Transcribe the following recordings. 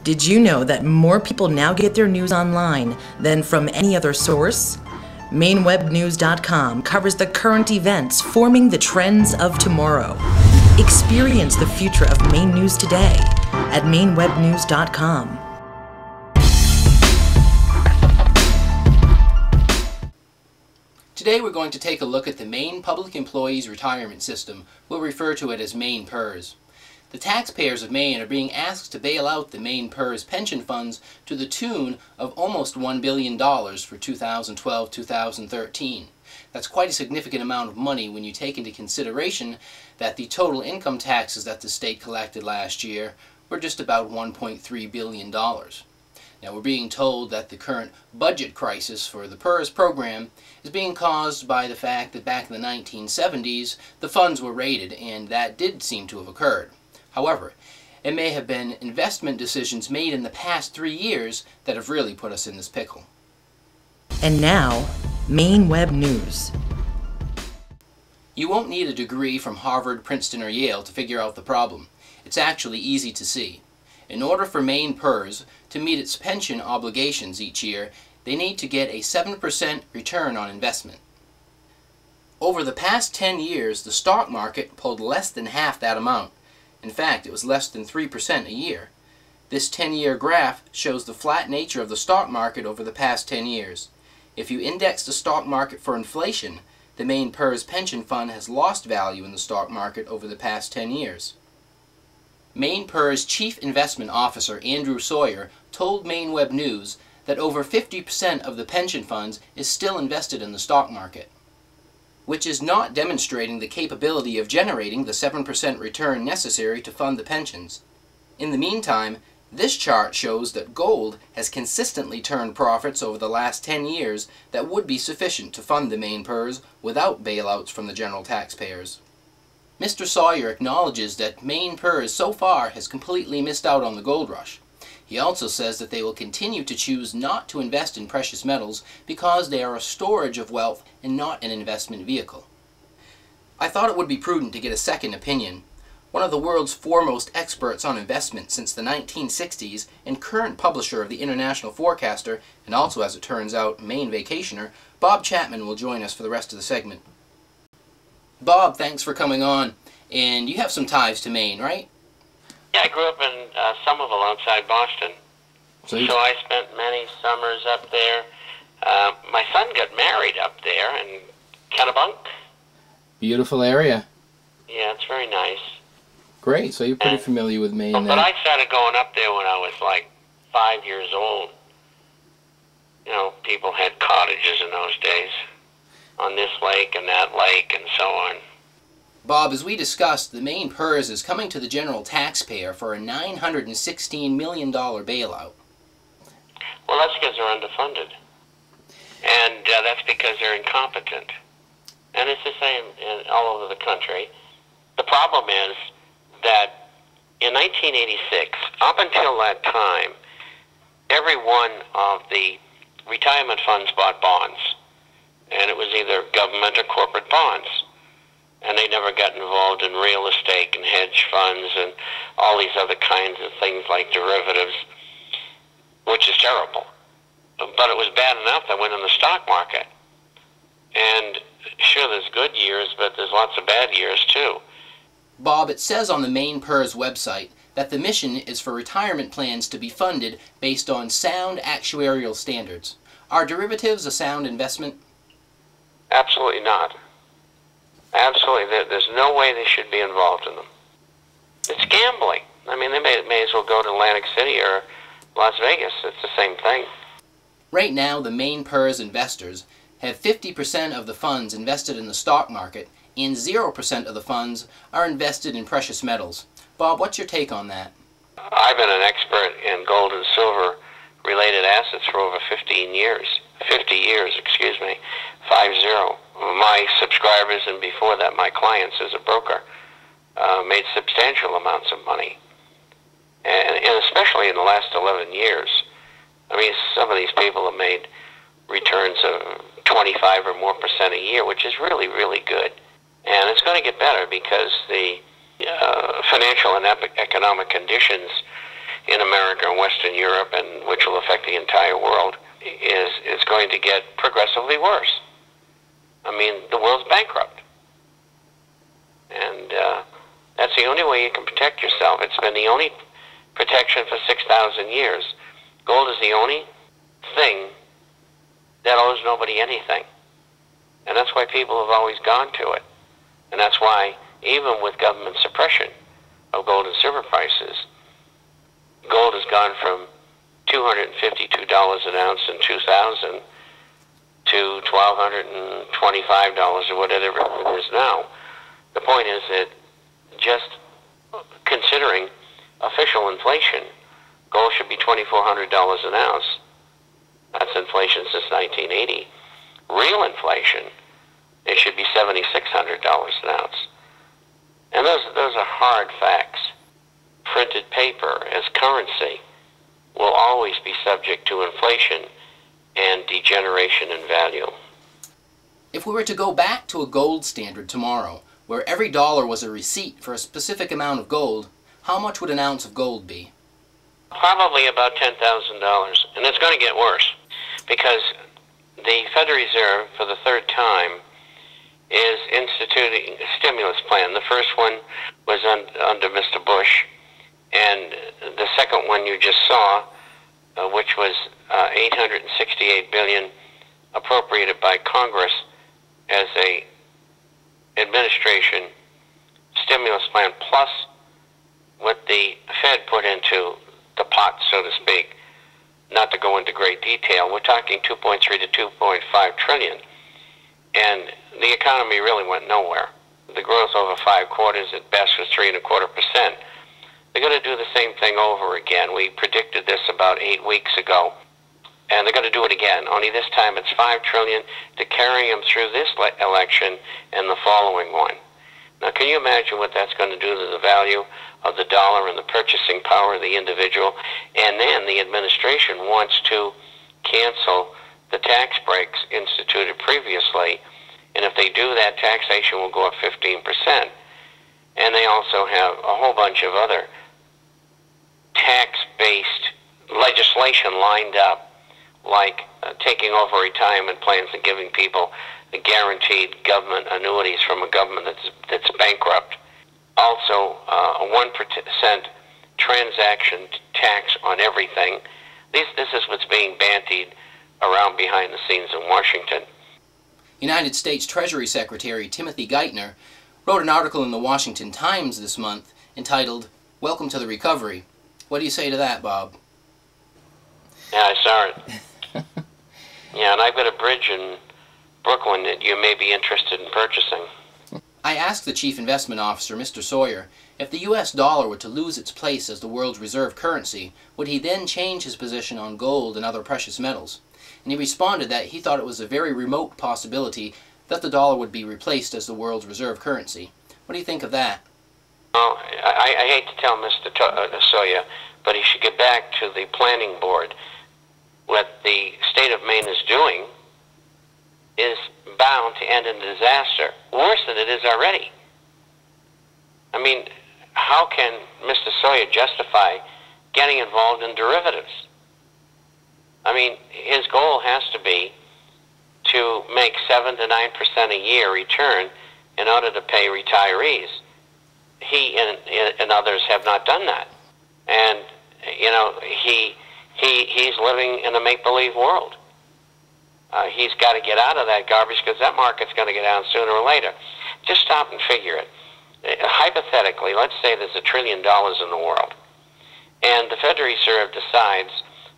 Did you know that more people now get their news online than from any other source? MaineWebNews.com covers the current events forming the trends of tomorrow. Experience the future of Maine news today at MaineWebNews.com. Today we're going to take a look at the Maine Public Employees Retirement System. We'll refer to it as Maine PERS. The taxpayers of Maine are being asked to bail out the Maine PERS pension funds to the tune of almost $1 billion for 2012-2013. That's quite a significant amount of money when you take into consideration that the total income taxes that the state collected last year were just about $1.3 billion. Now we're being told that the current budget crisis for the PERS program is being caused by the fact that back in the 1970s the funds were raided, and that did seem to have occurred. However, it may have been investment decisions made in the past 3 years that have really put us in this pickle. And now, Maine Web News. You won't need a degree from Harvard, Princeton, or Yale to figure out the problem. It's actually easy to see. In order for Maine PERS to meet its pension obligations each year, they need to get a 7% return on investment. Over the past 10 years, the stock market pulled less than half that amount. In fact, it was less than 3% a year. This 10-year graph shows the flat nature of the stock market over the past 10 years. If you index the stock market for inflation, the Maine PERS pension fund has lost value in the stock market over the past 10 years. Maine PERS Chief Investment Officer Andrew Sawyer told Maine Web News that over 50% of the pension funds is still invested in the stock market, which is not demonstrating the capability of generating the 7% return necessary to fund the pensions. In the meantime, this chart shows that gold has consistently turned profits over the last 10 years that would be sufficient to fund the Maine PERS without bailouts from the general taxpayers. Mr. Sawyer acknowledges that Maine PERS so far has completely missed out on the gold rush. He also says that they will continue to choose not to invest in precious metals because they are a storage of wealth and not an investment vehicle. I thought it would be prudent to get a second opinion. One of the world's foremost experts on investment since the 1960s and current publisher of the International Forecaster, and also, as it turns out, Maine Vacationer, Bob Chapman will join us for the rest of the segment. Bob, thanks for coming on. And you have some ties to Maine, right? Yeah, I grew up in Somerville outside Boston. So I spent many summers up there. My son got married up there in Kennebunk. Beautiful area. Yeah, it's very nice. Great, so you're pretty familiar with Maine then. But I started going up there when I was like 5 years old. You know, people had cottages in those days on this lake and that lake and so on. Bob, as we discussed, the Maine PERS is coming to the general taxpayer for a $916 million bailout. Well, that's because they're underfunded. And that's because they're incompetent. And it's the same all over the country. The problem is that in 1986, up until that time, every one of the retirement funds bought bonds. And it was either government or corporate bonds. And they never got involved in real estate and hedge funds and all these other kinds of things like derivatives, which is terrible. But it was bad enough that went in the stock market. And sure, there's good years, but there's lots of bad years too. Bob, it says on the Maine PERS website that the mission is for retirement plans to be funded based on sound actuarial standards. Are derivatives a sound investment? Absolutely not. Absolutely. There's no way they should be involved in them. It's gambling. I mean, they may as well go to Atlantic City or Las Vegas. It's the same thing. Right now, the Maine PERS investors have 50% of the funds invested in the stock market, and 0% of the funds are invested in precious metals. Bob, what's your take on that? I've been an expert in gold and silver related assets for over 15 years. 50 years, excuse me. 50. My subscribers, and before that my clients as a broker, made substantial amounts of money. And especially in the last 11 years. I mean, some of these people have made returns of 25 or more % a year, which is really, really good. And it's going to get better because the financial and economic conditions in America and Western Europe, and which will affect the entire world, is going to get progressively worse. I mean, the world's bankrupt. And that's the only way you can protect yourself. It's been the only protection for 6,000 years. Gold is the only thing that owes nobody anything. And that's why people have always gone to it. And that's why, even with government suppression of gold and silver prices, gold has gone from $252 an ounce in 2000 to $1,225 or whatever it is now. The point is that just considering official inflation, gold should be $2,400 an ounce. That's inflation since 1980. Real inflation, it should be $7,600 an ounce. And those are hard facts. Printed paper as currency will always be subject to inflation and degeneration in value. If we were to go back to a gold standard tomorrow, where every dollar was a receipt for a specific amount of gold, how much would an ounce of gold be? Probably about $10,000. And it's going to get worse, because the Federal Reserve, for the third time, is instituting a stimulus plan. The first one was under Mr. Bush, and the second one you just saw, which was $868 billion appropriated by Congress as a administration stimulus plan, plus what the Fed put into the pot, so to speak. Not to go into great detail, we're talking 2.3 to 2.5 trillion. And the economy really went nowhere. The growth over 5 quarters at best was 3.25%. They're going to do the same thing over again. We predicted this about 8 weeks ago. And they're going to do it again. Only this time it's $5 trillion to carry them through this election and the following one. Now, can you imagine what that's going to do to the value of the dollar and the purchasing power of the individual? And then the administration wants to cancel the tax breaks instituted previously. And if they do that, taxation will go up 15%. And they also have a whole bunch of other tax-based legislation lined up, like taking over retirement plans and giving people the guaranteed government annuities from a government that's bankrupt. Also, a 1% transaction tax on everything. This is what's being bandied around behind the scenes in Washington. United States Treasury Secretary Timothy Geithner wrote an article in the Washington Times this month entitled, "Welcome to the Recovery." What do you say to that, Bob? Yeah, I saw it. Yeah, and I've got a bridge in Brooklyn that you may be interested in purchasing. I asked the Chief Investment Officer, Mr. Sawyer, if the U.S. dollar were to lose its place as the world's reserve currency, would he then change his position on gold and other precious metals? And he responded that he thought it was a very remote possibility that the dollar would be replaced as the world's reserve currency. What do you think of that? Well, I hate to tell Mr. Sawyer, but he should get back to the planning board. What the state of Maine is doing is bound to end in disaster, worse than it is already. I mean, how can Mr. Sawyer justify getting involved in derivatives? I mean, his goal has to be to make 7 to 9% a year return in order to pay retirees. He and others have not done that. And, you know, he's living in a make-believe world. He's got to get out of that garbage, because that market's going to get down sooner or later. Just stop and figure it. Hypothetically, let's say there's $1 trillion in the world, and the Federal Reserve decides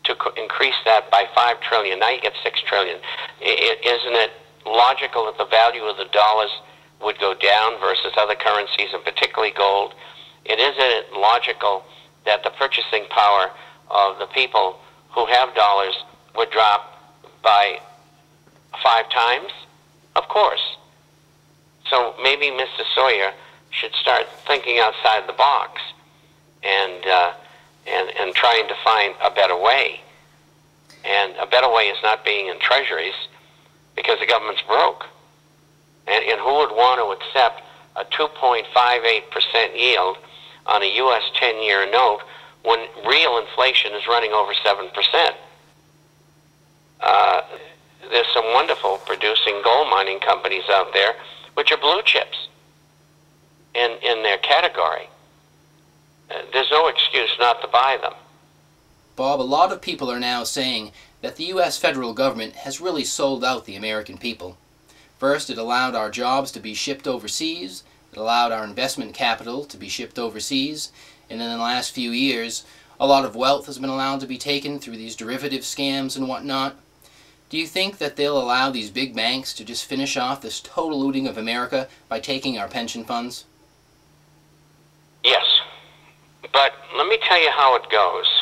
to increase that by $5 trillion. Now you get $6 trillion. Isn't it logical that the value of the dollars would go down versus other currencies, and particularly gold? Isn't it logical that the purchasing power of the people who have dollars would drop by 5 times? Of course. So maybe Mr. Sawyer should start thinking outside the box and trying to find a better way. And a better way is not being in treasuries, because the government's broke. And who would want to accept a 2.58% yield on a U.S. 10-year note when real inflation is running over 7%. There's some wonderful producing gold mining companies out there which are blue chips in their category. There's no excuse not to buy them. Bob, a lot of people are now saying that the U.S. federal government has really sold out the American people. First, it allowed our jobs to be shipped overseas, it allowed our investment capital to be shipped overseas, and in the last few years, a lot of wealth has been allowed to be taken through these derivative scams and whatnot. Do you think that they'll allow these big banks to just finish off this total looting of America by taking our pension funds? Yes, but let me tell you how it goes.